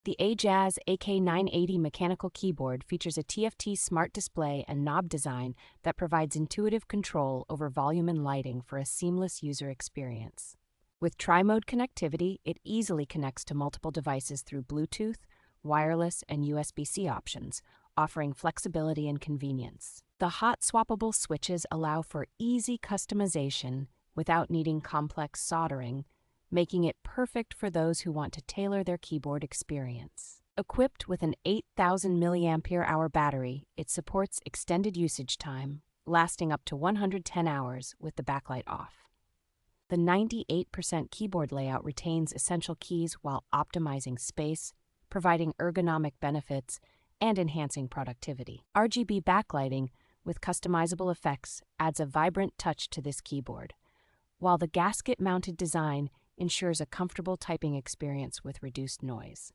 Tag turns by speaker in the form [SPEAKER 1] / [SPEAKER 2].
[SPEAKER 1] The AJAZZ AK980 Mechanical Keyboard features a TFT smart display and knob design that provides intuitive control over volume and lighting for a seamless user experience. With tri-mode connectivity, it easily connects to multiple devices through Bluetooth, wireless, and USB-C options, offering flexibility and convenience. The hot-swappable switches allow for easy customization without needing complex soldering, making it perfect for those who want to tailor their keyboard experience. Equipped with an 8,000 mAh battery, it supports extended usage time, lasting up to 110 hours with the backlight off. The 98% keyboard layout retains essential keys while optimizing space, providing ergonomic benefits, and enhancing productivity. RGB backlighting with customizable effects adds a vibrant touch to this keyboard, while the gasket-mounted design ensures a comfortable typing experience with reduced noise.